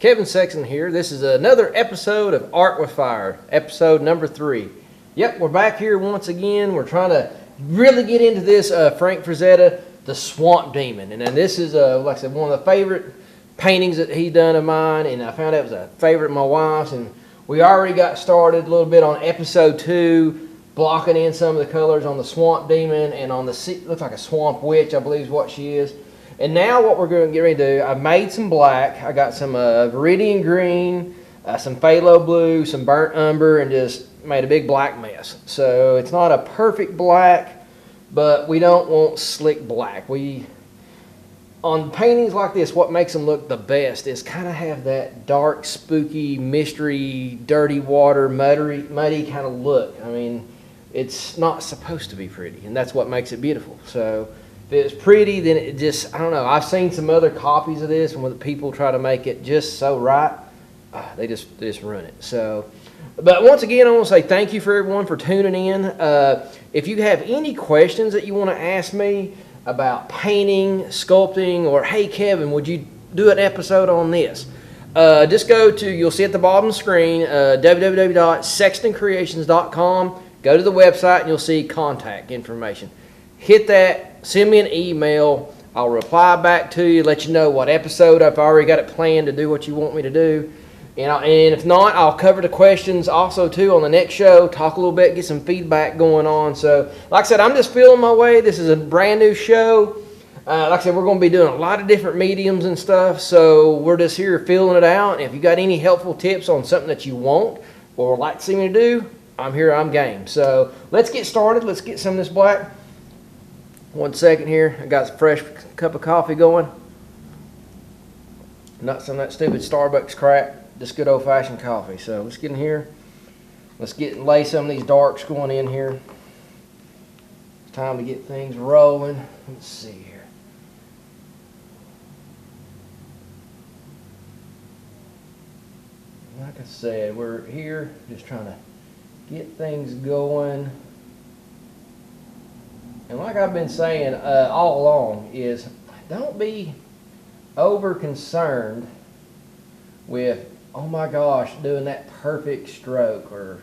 Kevin Sexton here. This is another episode of Art with Fire, episode number 3. Yep, we're back here once again. We're trying to really get into this Frank Frazetta, the Swamp Demon. And then this is, like I said, one of the favorite paintings that he's done of mine. And I found out it was a favorite of my wife's. And we already got started a little bit on episode 2, blocking in some of the colors on the Swamp Demon and on the, looks like a Swamp Witch, I believe is what she is. And now what we're going to get ready to do, I've made some black. I got some Viridian Green, some Phthalo Blue, some Burnt Umber, and just made a big black mess. So it's not a perfect black, but we don't want slick black. On paintings like this, what makes them look the best is kind of have that dark, spooky, mystery, dirty water, muddy kind of look. I mean, it's not supposed to be pretty, and that's what makes it beautiful. So if it's pretty, then it just, I don't know. I've seen some other copies of this, and when the people try to make it just so right, they just ruin it. So, but once again, I want to say thank you for everyone for tuning in. If you have any questions that you want to ask me about painting, sculpting, or hey Kevin, would you do an episode on this? Just go to, you'll see at the bottom of the screen, www.sextoncreations.com. Go to the website and you'll see contact information. Hit that. Send me an email. I'll reply back to you, let you know what episode. I've already got it planned to do what you want me to do. And if not, I'll cover the questions also too on the next show, talk a little bit, get some feedback going on. So like I said, I'm just feeling my way. This is a brand new show. Like I said, we're going to be doing a lot of different mediums and stuff. So we're just here feeling it out. And if you got any helpful tips on something that you want or would like to see me do, I'm here, I'm game. So let's get started. Let's get some of this black. 1 second here. I got a fresh cup of coffee going. Not some of that stupid Starbucks crap. Just good old-fashioned coffee. So let's get in here. Let's lay some of these darks going in here. It's time to get things rolling. Let's see here. Like I said, we're here just trying to get things going. And like I've been saying all along is don't be over concerned with, oh my gosh, doing that perfect stroke or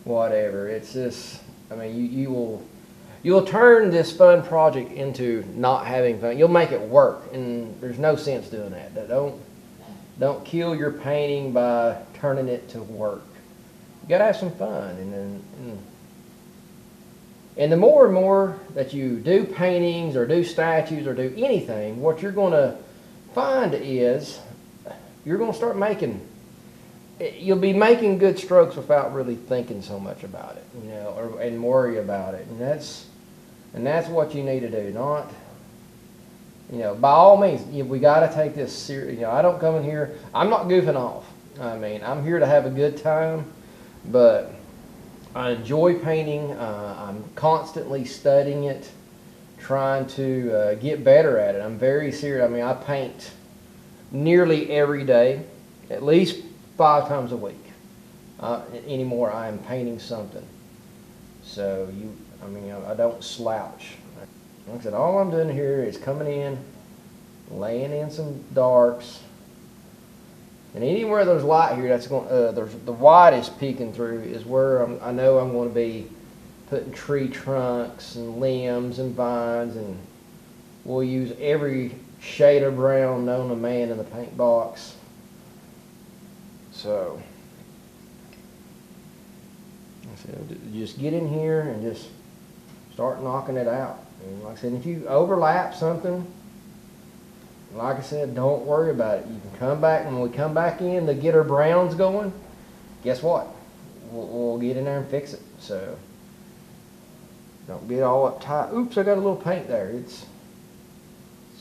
whatever. It's just, I mean, you'll turn this fun project into not having fun. You'll make it work, and there's no sense doing that. Don't kill your painting by turning it to work. You gotta have some fun, and the more and more that you do paintings or do statues or do anything, what you're going to find is you're going to start you'll be making good strokes without really thinking so much about it, and worry about it. And that's what you need to do. Not, by all means, we got to take this serious. I don't come in here, I'm not goofing off. I mean, I'm here to have a good time, but I enjoy painting. I'm constantly studying it, trying to get better at it. I'm very serious. I mean, I paint nearly every day, at least 5 times a week. Anymore, I am painting something. So, I don't slouch. Like I said, all I'm doing here is coming in, laying in some darks. And anywhere there's light here, that's going. The white is peeking through is where I know I'm going to be putting tree trunks and limbs and vines, and we'll use every shade of brown known to man in the paint box. So, just get in here and just start knocking it out. And like I said, if you overlap something, like I said, don't worry about it. You can come back, and when we come back in to get our browns going, guess what? We'll get in there and fix it. So don't get all uptight. Oops, I got a little paint there. It's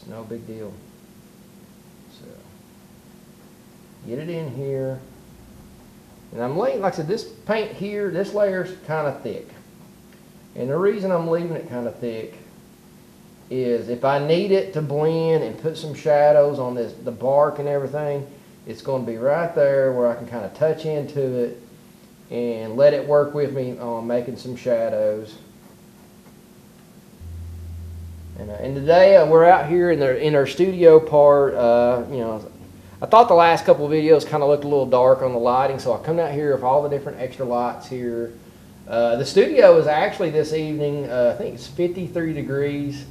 no big deal. So get it in here. And I'm laying, like I said, this paint here, this layer's kind of thick. And the reason I'm leaving it kind of thick is if I need it to blend and put some shadows on the bark and everything, it's going to be right there where I can kind of touch into it and let it work with me on making some shadows. And today we're out here in our studio part. I thought the last couple of videos kind of looked a little dark on the lighting, so I come out here with all the different extra lights here. The studio is actually this evening, I think it's 53 degrees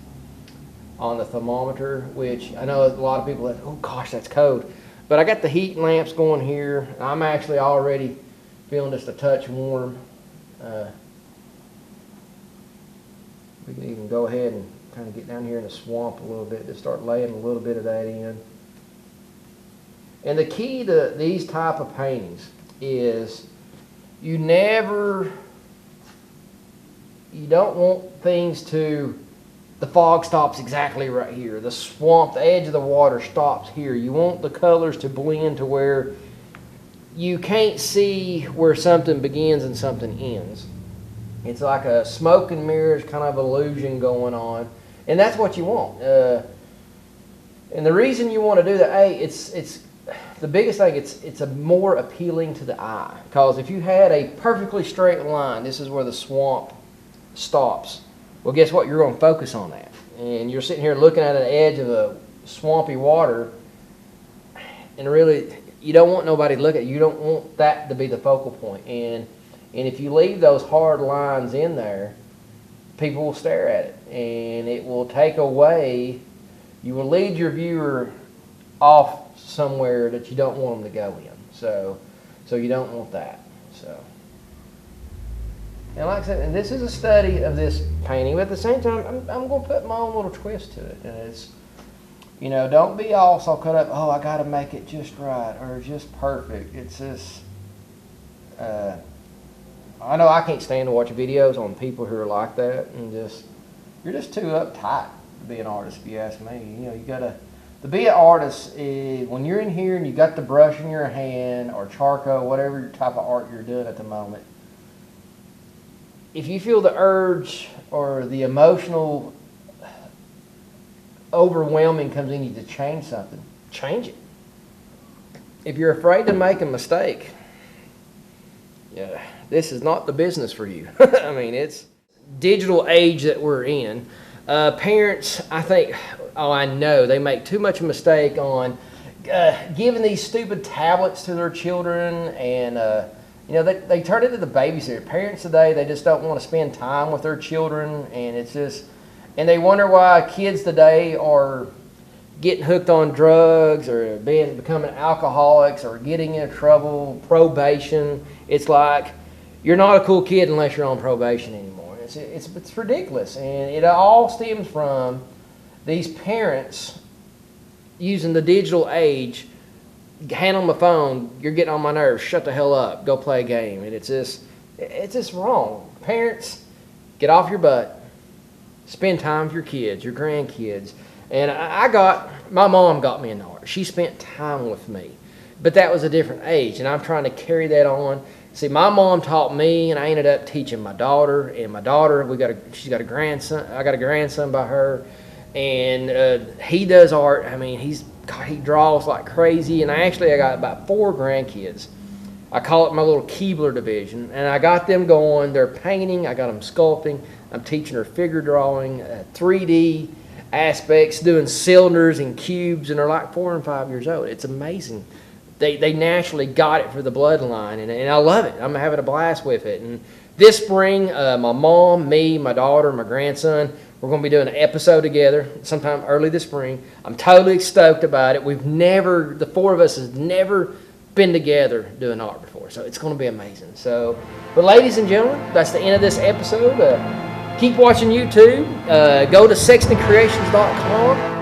on the thermometer, which I know a lot of people are like, oh gosh, that's cold. But I got the heat lamps going here. I'm actually already feeling just a touch warm. We can even go ahead and kind of get down here in the swamp a little bit to start laying a little bit of that in. And the key to these type of paintings is you don't want things to, the fog stops exactly right here. The swamp, the edge of the water stops here. You want the colors to blend to where you can't see where something begins and something ends. It's like a smoke and mirrors kind of illusion going on. And that's what you want. And the reason you want to do that, it's the biggest thing, it's a more appealing to the eye. Because if you had a perfectly straight line, this is where the swamp stops. Well, guess what? You're going to focus on that. And you're sitting here looking at an edge of the swampy water, and really, you don't want nobody to look at it. You don't want that to be the focal point. And if you leave those hard lines in there, people will stare at it. And it will take away, you will lead your viewer off somewhere that you don't want them to go in. So you don't want that. So, and like I said, and this is a study of this painting, but at the same time, I'm going to put my own little twist to it. And it's, you know, don't be all so caught up, oh, I got to make it just right or just perfect. It's just, I know I can't stand to watch videos on people who are like that, and you're just too uptight to be an artist, if you ask me. You know, you got to be an artist, when you're in here and you got the brush in your hand or charcoal, whatever type of art you're doing at the moment, if you feel the urge or the emotional overwhelming comes in you to change something, change it. If you're afraid to make a mistake, yeah, this is not the business for you. I mean, it's digital age that we're in. Parents, I think, I know they make too much mistake on giving these stupid tablets to their children, and you know, they turn into the babysitter. Parents today, they just don't want to spend time with their children, and it's just, and they wonder why kids today are getting hooked on drugs or becoming alcoholics or getting into trouble, probation. It's like, you're not a cool kid unless you're on probation anymore. It's ridiculous, and it all stems from these parents using the digital age. Hand on my phone, you're getting on my nerves, shut the hell up, go play a game. And it's just wrong. Parents, get off your butt, spend time with your kids, your grandkids. And my mom got me into art. She spent time with me, but that was a different age, and I'm trying to carry that on. See, my mom taught me, and I ended up teaching my daughter. And my daughter, she's got a grandson. I got a grandson by her, and he does art. I mean, he draws like crazy. And I got about 4 grandkids. I call it my little Keebler division, and I got them going. They're painting. I got them sculpting. I'm teaching her figure drawing, 3D aspects, doing cylinders and cubes, and they're like 4 and 5 years old. It's amazing. They naturally got it for the bloodline, and I love it. I'm having a blast with it. And this spring, my mom, me, my daughter, my grandson, we're going to be doing an episode together sometime early this spring. I'm totally stoked about it. The 4 of us has never been together doing art before, so it's going to be amazing. So, but ladies and gentlemen, that's the end of this episode. Keep watching YouTube. Go to sextoncreations.com.